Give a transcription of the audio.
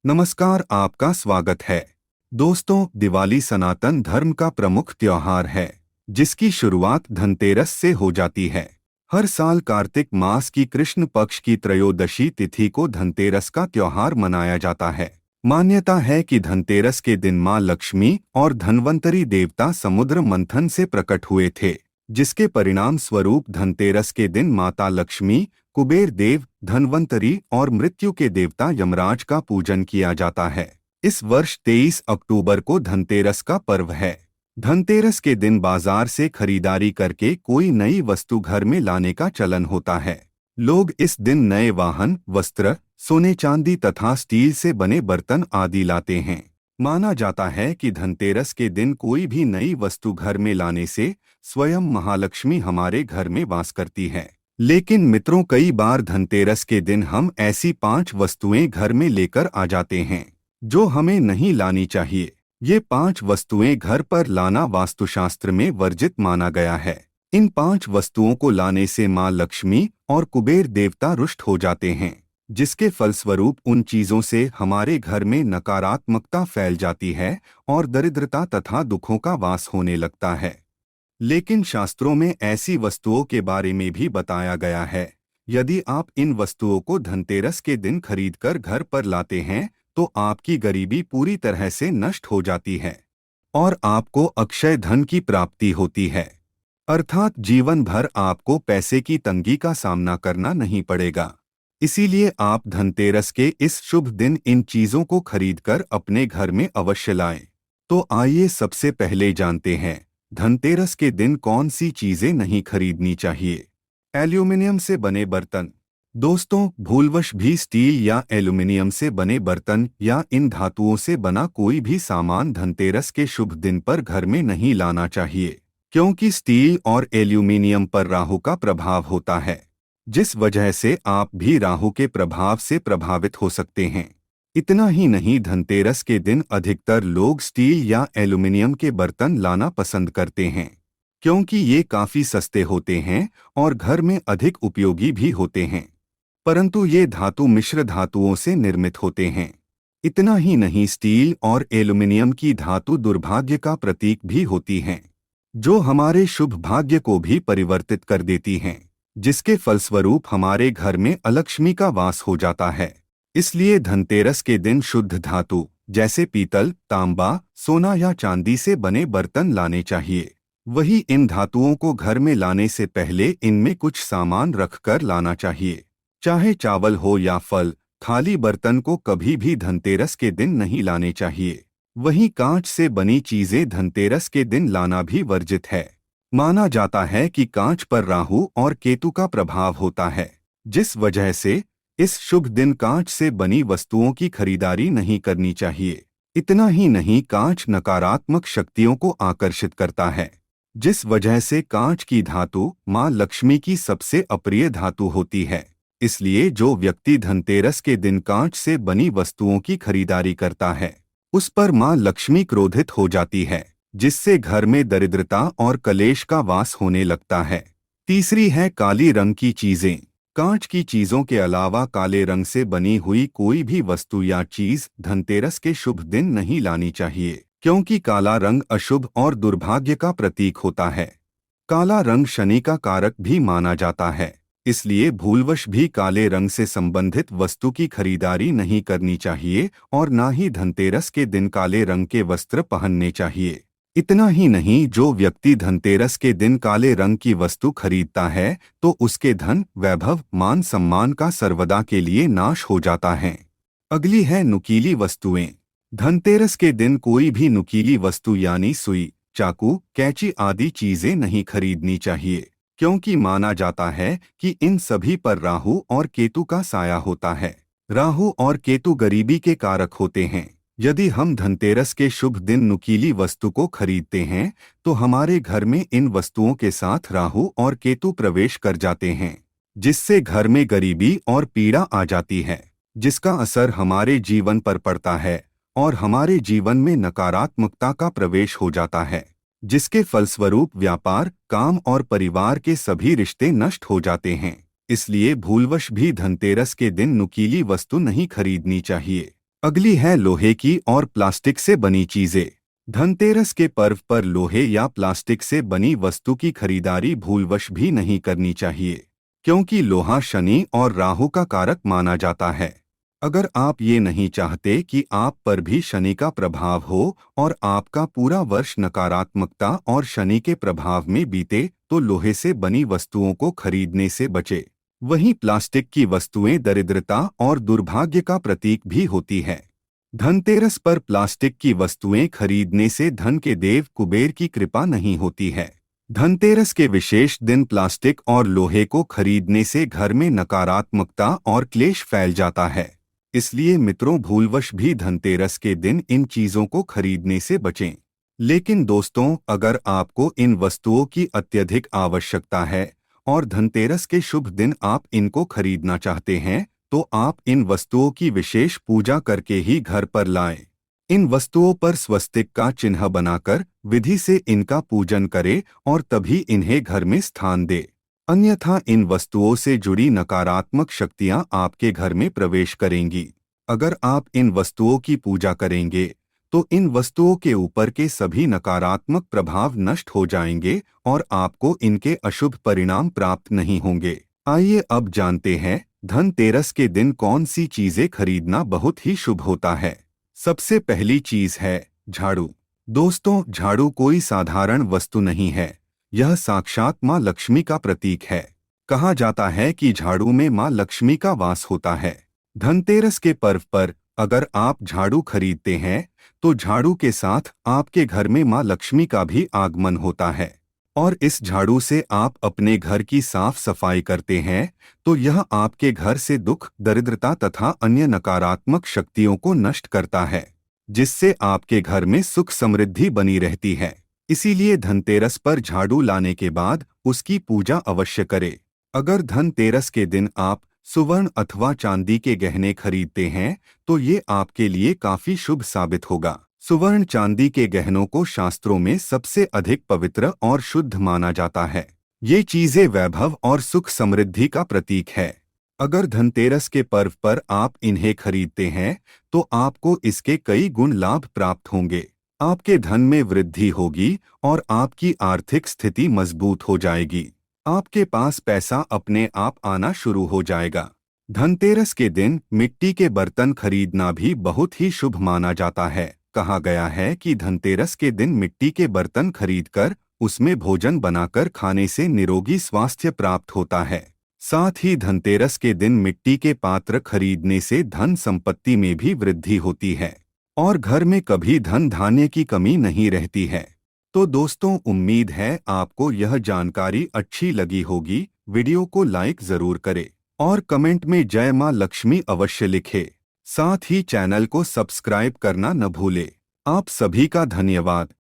नमस्कार, आपका स्वागत है। दोस्तों, दिवाली सनातन धर्म का प्रमुख त्योहार है, जिसकी शुरुआत धनतेरस से हो जाती है। हर साल कार्तिक मास की कृष्ण पक्ष की त्रयोदशी तिथि को धनतेरस का त्योहार मनाया जाता है। मान्यता है कि धनतेरस के दिन मां लक्ष्मी और धन्वंतरी देवता समुद्र मंथन से प्रकट हुए थे, जिसके परिणाम स्वरूप धनतेरस के दिन माता लक्ष्मी, कुबेर देव, धन्वंतरी और मृत्यु के देवता यमराज का पूजन किया जाता है। इस वर्ष 23 अक्टूबर को धनतेरस का पर्व है। धनतेरस के दिन बाजार से खरीदारी करके कोई नई वस्तु घर में लाने का चलन होता है। लोग इस दिन नए वाहन, वस्त्र, सोने चांदी तथा स्टील से बने बर्तन आदि लाते हैं। माना जाता है कि धनतेरस के दिन कोई भी नई वस्तु घर में लाने से स्वयं महालक्ष्मी हमारे घर में वास करती है। लेकिन मित्रों, कई बार धनतेरस के दिन हम ऐसी 5 वस्तुएं घर में लेकर आ जाते हैं जो हमें नहीं लानी चाहिए। ये 5 वस्तुएं घर पर लाना वास्तुशास्त्र में वर्जित माना गया है। इन 5 वस्तुओं को लाने से मां लक्ष्मी और कुबेर देवता रुष्ट हो जाते हैं, जिसके फलस्वरूप उन चीजों से हमारे घर में नकारात्मकता फैल जाती है और दरिद्रता तथा दुखों का वास होने लगता है। लेकिन शास्त्रों में ऐसी वस्तुओं के बारे में भी बताया गया है। यदि आप इन वस्तुओं को धनतेरस के दिन खरीदकर घर पर लाते हैं तो आपकी गरीबी पूरी तरह से नष्ट हो जाती है और आपको अक्षय धन की प्राप्ति होती है। अर्थात जीवन भर आपको पैसे की तंगी का सामना करना नहीं पड़ेगा। इसीलिए आप धनतेरस के इस शुभ दिन इन चीजों को खरीदकर अपने घर में अवश्य लाएं। तो आइए सबसे पहले जानते हैं धनतेरस के दिन कौन सी चीजें नहीं खरीदनी चाहिए। एल्यूमिनियम से बने बर्तन। दोस्तों, भूलवश भी स्टील या एल्यूमिनियम से बने बर्तन या इन धातुओं से बना कोई भी सामान धनतेरस के शुभ दिन पर घर में नहीं लाना चाहिए, क्योंकि स्टील और एल्यूमिनियम पर राहु का प्रभाव होता है, जिस वजह से आप भी राहु के प्रभाव से प्रभावित हो सकते हैं। इतना ही नहीं, धनतेरस के दिन अधिकतर लोग स्टील या एल्यूमिनियम के बर्तन लाना पसंद करते हैं, क्योंकि ये काफी सस्ते होते हैं और घर में अधिक उपयोगी भी होते हैं। परंतु ये धातु मिश्र धातुओं से निर्मित होते हैं। इतना ही नहीं, स्टील और एल्यूमिनियम की धातु दुर्भाग्य का प्रतीक भी होती हैं, जो हमारे शुभ भाग्य को भी परिवर्तित कर देती हैं, जिसके फलस्वरूप हमारे घर में अलक्ष्मी का वास हो जाता है। इसलिए धनतेरस के दिन शुद्ध धातु जैसे पीतल, तांबा, सोना या चांदी से बने बर्तन लाने चाहिए। वही इन धातुओं को घर में लाने से पहले इनमें कुछ सामान रखकर लाना चाहिए, चाहे चावल हो या फल। खाली बर्तन को कभी भी धनतेरस के दिन नहीं लाने चाहिए। वहीं कांच से बनी चीजें धनतेरस के दिन लाना भी वर्जित है। माना जाता है कि कांच पर राहु और केतु का प्रभाव होता है, जिस वजह से इस शुभ दिन कांच से बनी वस्तुओं की खरीदारी नहीं करनी चाहिए। इतना ही नहीं, कांच नकारात्मक शक्तियों को आकर्षित करता है, जिस वजह से कांच की धातु मां लक्ष्मी की सबसे अप्रिय धातु होती है। इसलिए जो व्यक्ति धनतेरस के दिन कांच से बनी वस्तुओं की खरीदारी करता है, उस पर मां लक्ष्मी क्रोधित हो जाती है, जिससे घर में दरिद्रता और कलेश का वास होने लगता है। तीसरी है काली रंग की चीजें। कांच की चीजों के अलावा काले रंग से बनी हुई कोई भी वस्तु या चीज धनतेरस के शुभ दिन नहीं लानी चाहिए, क्योंकि काला रंग अशुभ और दुर्भाग्य का प्रतीक होता है। काला रंग शनि का कारक भी माना जाता है, इसलिए भूलवश भी काले रंग से संबंधित वस्तु की खरीदारी नहीं करनी चाहिए और ना ही धनतेरस के दिन काले रंग के वस्त्र पहनने चाहिए। इतना ही नहीं, जो व्यक्ति धनतेरस के दिन काले रंग की वस्तु खरीदता है तो उसके धन, वैभव, मान सम्मान का सर्वदा के लिए नाश हो जाता है। अगली है नुकीली वस्तुएं। धनतेरस के दिन कोई भी नुकीली वस्तु यानी सुई, चाकू, कैंची आदि चीजें नहीं खरीदनी चाहिए, क्योंकि माना जाता है कि इन सभी पर राहु और केतु का साया होता है। राहु और केतु गरीबी के कारक होते हैं। यदि हम धनतेरस के शुभ दिन नुकीली वस्तु को खरीदते हैं तो हमारे घर में इन वस्तुओं के साथ राहु और केतु प्रवेश कर जाते हैं, जिससे घर में गरीबी और पीड़ा आ जाती है, जिसका असर हमारे जीवन पर पड़ता है और हमारे जीवन में नकारात्मकता का प्रवेश हो जाता है, जिसके फलस्वरूप व्यापार, काम और परिवार के सभी रिश्ते नष्ट हो जाते हैं। इसलिए भूलवश भी धनतेरस के दिन नुकीली वस्तु नहीं खरीदनी चाहिए। अगली है लोहे की और प्लास्टिक से बनी चीजें। धनतेरस के पर्व पर लोहे या प्लास्टिक से बनी वस्तु की खरीदारी भूलवश भी नहीं करनी चाहिए, क्योंकि लोहा शनि और राहु का कारक माना जाता है। अगर आप ये नहीं चाहते कि आप पर भी शनि का प्रभाव हो और आपका पूरा वर्ष नकारात्मकता और शनि के प्रभाव में बीते, तो लोहे से बनी वस्तुओं को खरीदने से बचें। वहीं प्लास्टिक की वस्तुएं दरिद्रता और दुर्भाग्य का प्रतीक भी होती है। धनतेरस पर प्लास्टिक की वस्तुएं खरीदने से धन के देव कुबेर की कृपा नहीं होती है। धनतेरस के विशेष दिन प्लास्टिक और लोहे को खरीदने से घर में नकारात्मकता और क्लेश फैल जाता है। इसलिए मित्रों, भूलवश भी धनतेरस के दिन इन चीजों को खरीदने से बचें। लेकिन दोस्तों, अगर आपको इन वस्तुओं की अत्यधिक आवश्यकता है और धनतेरस के शुभ दिन आप इनको खरीदना चाहते हैं, तो आप इन वस्तुओं की विशेष पूजा करके ही घर पर लाएं। इन वस्तुओं पर स्वस्तिक का चिन्ह बनाकर विधि से इनका पूजन करें और तभी इन्हें घर में स्थान दें। अन्यथा इन वस्तुओं से जुड़ी नकारात्मक शक्तियां आपके घर में प्रवेश करेंगी। अगर आप इन वस्तुओं की पूजा करेंगे तो इन वस्तुओं के ऊपर के सभी नकारात्मक प्रभाव नष्ट हो जाएंगे और आपको इनके अशुभ परिणाम प्राप्त नहीं होंगे। आइए अब जानते हैं धनतेरस के दिन कौन सी चीजें खरीदना बहुत ही शुभ होता है। सबसे पहली चीज है झाड़ू। दोस्तों, झाड़ू कोई साधारण वस्तु नहीं है, यह साक्षात माँ लक्ष्मी का प्रतीक है। कहा जाता है कि झाड़ू में माँ लक्ष्मी का वास होता है। धनतेरस के पर्व पर अगर आप झाड़ू खरीदते हैं तो झाड़ू के साथ आपके घर में माँ लक्ष्मी का भी आगमन होता है और इस झाड़ू से आप अपने घर की साफ सफाई करते हैं तो यह आपके घर से दुख, दरिद्रता तथा अन्य नकारात्मक शक्तियों को नष्ट करता है, जिससे आपके घर में सुख समृद्धि बनी रहती है। इसीलिए धनतेरस पर झाड़ू लाने के बाद उसकी पूजा अवश्य करें। अगर धनतेरस के दिन आप सुवर्ण अथवा चांदी के गहने खरीदते हैं तो ये आपके लिए काफी शुभ साबित होगा। सुवर्ण चांदी के गहनों को शास्त्रों में सबसे अधिक पवित्र और शुद्ध माना जाता है। ये चीजें वैभव और सुख समृद्धि का प्रतीक है। अगर धनतेरस के पर्व पर आप इन्हें खरीदते हैं तो आपको इसके कई गुण लाभ प्राप्त होंगे। आपके धन में वृद्धि होगी और आपकी आर्थिक स्थिति मजबूत हो जाएगी। आपके पास पैसा अपने आप आना शुरू हो जाएगा। धनतेरस के दिन मिट्टी के बर्तन खरीदना भी बहुत ही शुभ माना जाता है। कहा गया है कि धनतेरस के दिन मिट्टी के बर्तन खरीदकर उसमें भोजन बनाकर खाने से निरोगी स्वास्थ्य प्राप्त होता है। साथ ही धनतेरस के दिन मिट्टी के पात्र खरीदने से धन संपत्ति में भी वृद्धि होती है और घर में कभी धन धान्य की कमी नहीं रहती है। तो दोस्तों, उम्मीद है आपको यह जानकारी अच्छी लगी होगी। वीडियो को लाइक जरूर करें और कमेंट में जय मां लक्ष्मी अवश्य लिखें। साथ ही चैनल को सब्सक्राइब करना न भूलें। आप सभी का धन्यवाद।